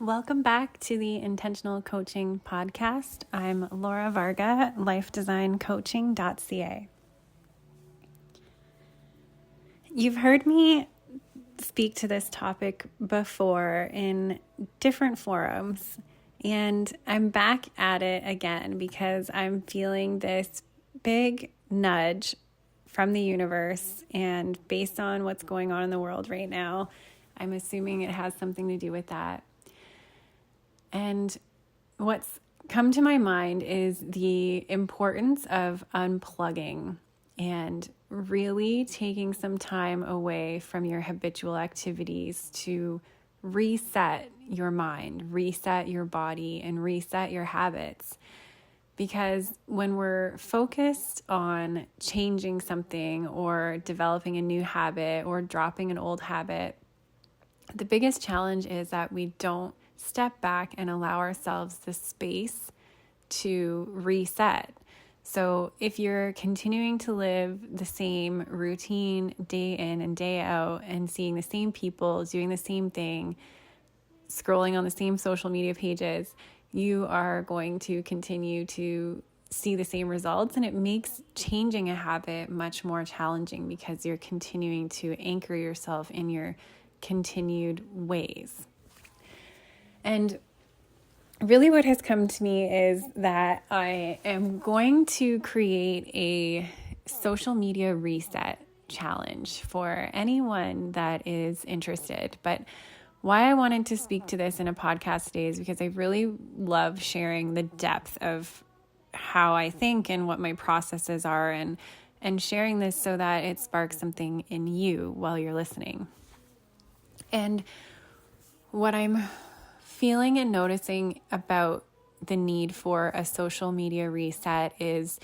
Welcome back to the Intentional Coaching Podcast. I'm Laura Varga, lifedesigncoaching.ca. You've heard me speak to this topic before in different forums, and I'm back at it again because I'm feeling this big nudge from the universe, and based on what's going on in the world right now, I'm assuming it has something to do with that. And what's come to my mind is the importance of unplugging and really taking some time away from your habitual activities to reset your mind, reset your body, and reset your habits. Because when we're focused on changing something or developing a new habit or dropping an old habit, the biggest challenge is that we don't step back and allow ourselves the space to reset. So if you're continuing to live the same routine day in and day out and seeing the same people, doing the same thing, scrolling on the same social media pages, you are going to continue to see the same results, and it makes changing a habit much more challenging because you're continuing to anchor yourself in your continued ways. And really what has come to me is that I am going to create a social media reset challenge for anyone that is interested. But why I wanted to speak to this in a podcast today is because I really love sharing the depth of how I think and what my processes are, and sharing this so that it sparks something in you while you're listening. And what I'm feeling and noticing about the need for a social media reset is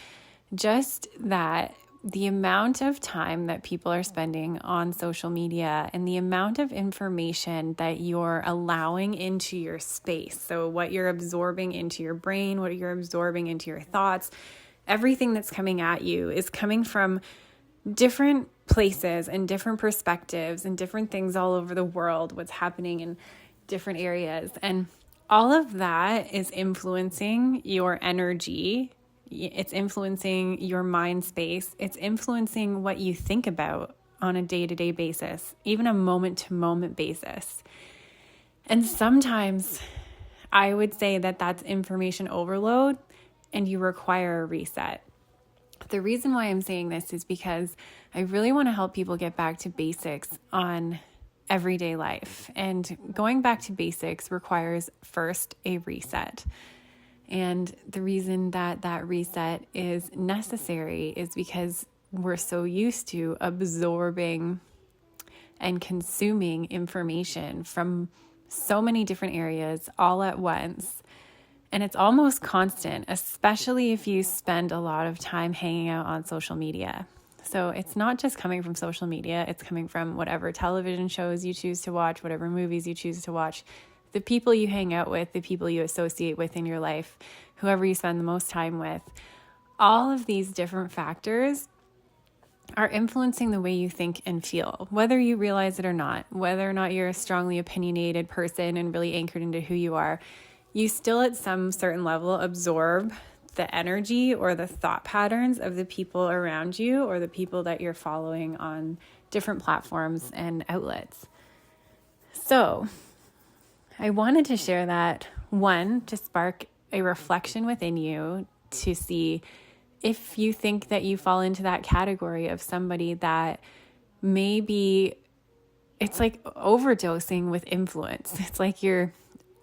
just that the amount of time that people are spending on social media and the amount of information that you're allowing into your space. So what you're absorbing into your brain, what you're absorbing into your thoughts, everything that's coming at you is coming from different places and different perspectives and different things all over the world, what's happening in different areas. And all of that is influencing your energy. It's influencing your mind space. It's influencing what you think about on a day-to-day basis, even a moment-to-moment basis. And sometimes I would say that that's information overload and you require a reset. The reason why I'm saying this is because I really want to help people get back to basics on everyday life. And going back to basics requires first a reset. And the reason that that reset is necessary is because we're so used to absorbing and consuming information from so many different areas all at once. And it's almost constant, especially if you spend a lot of time hanging out on social media. So it's not just coming from social media, it's coming from whatever television shows you choose to watch, whatever movies you choose to watch, the people you hang out with, the people you associate with in your life, whoever you spend the most time with. All of these different factors are influencing the way you think and feel, whether you realize it or not, whether or not you're a strongly opinionated person and really anchored into who you are. You still at some certain level absorb the energy or the thought patterns of the people around you or the people that you're following on different platforms and outlets. So I wanted to share that, one, to spark a reflection within you to see if you think that you fall into that category of somebody that maybe it's like overdosing with influence. It's like you're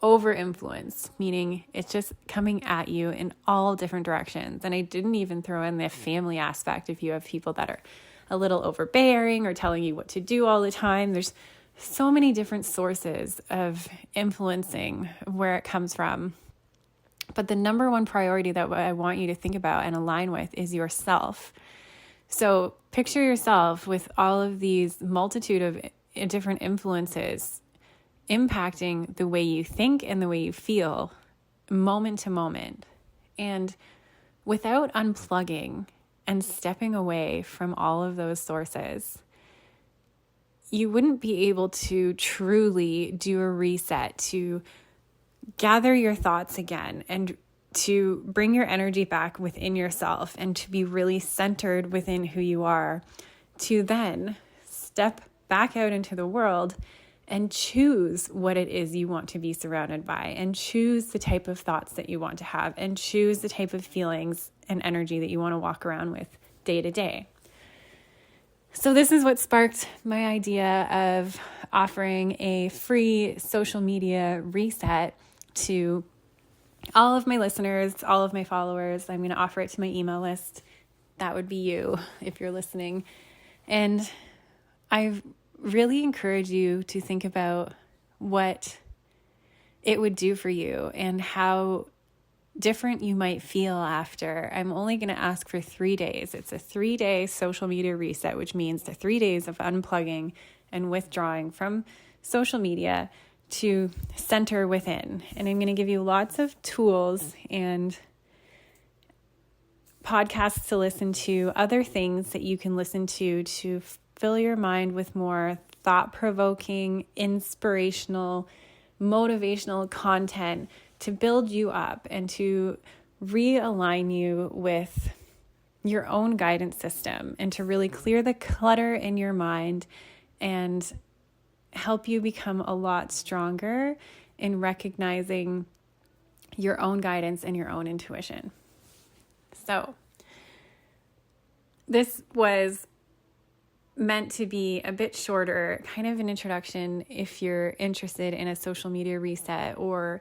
over-influence, meaning it's just coming at you in all different directions. And I didn't even throw in the family aspect. If you have people that are a little overbearing or telling you what to do all the time, there's so many different sources of influencing where it comes from. But the number one priority that I want you to think about and align with is yourself. So picture yourself with all of these multitude of different influences impacting the way you think and the way you feel moment to moment. And without unplugging and stepping away from all of those sources, you wouldn't be able to truly do a reset, to gather your thoughts again and to bring your energy back within yourself and to be really centered within who you are, to then step back out into the world and choose what it is you want to be surrounded by, and choose the type of thoughts that you want to have, and choose the type of feelings and energy that you want to walk around with day to day. So this is what sparked my idea of offering a free social media reset to all of my listeners, all of my followers. I'm going to offer it to my email list. That would be you if you're listening. And I really encourage you to think about what it would do for you and how different you might feel after. I'm only going to ask for 3 days. It's a 3-day social media reset, which means the 3 days of unplugging and withdrawing from social media to center within. And I'm going to give you lots of tools and podcasts to listen to, other things that you can listen to fill your mind with more thought-provoking, inspirational, motivational content to build you up and to realign you with your own guidance system and to really clear the clutter in your mind and help you become a lot stronger in recognizing your own guidance and your own intuition. So this was meant to be a bit shorter, kind of an introduction if you're interested in a social media reset, or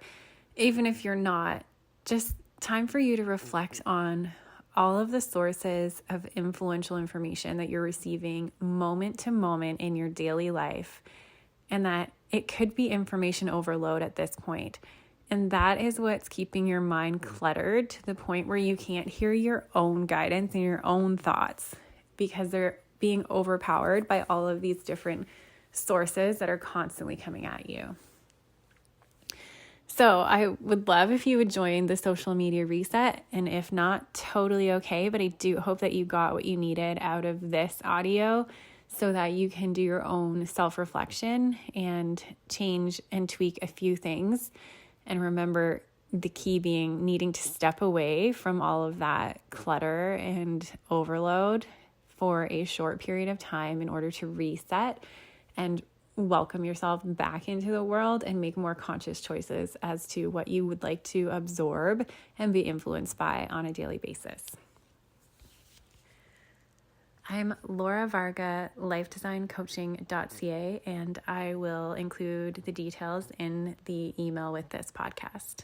even if you're not, just time for you to reflect on all of the sources of influential information that you're receiving moment to moment in your daily life, and that it could be information overload at this point. And that is what's keeping your mind cluttered to the point where you can't hear your own guidance and your own thoughts because they're being overpowered by all of these different sources that are constantly coming at you. So I would love if you would join the social media reset. And if not, totally okay. But I do hope that you got what you needed out of this audio so that you can do your own self-reflection and change and tweak a few things. And remember, the key being needing to step away from all of that clutter and overload for a short period of time in order to reset and welcome yourself back into the world and make more conscious choices as to what you would like to absorb and be influenced by on a daily basis. I'm Laura Varga, lifedesigncoaching.ca, and I will include the details in the email with this podcast.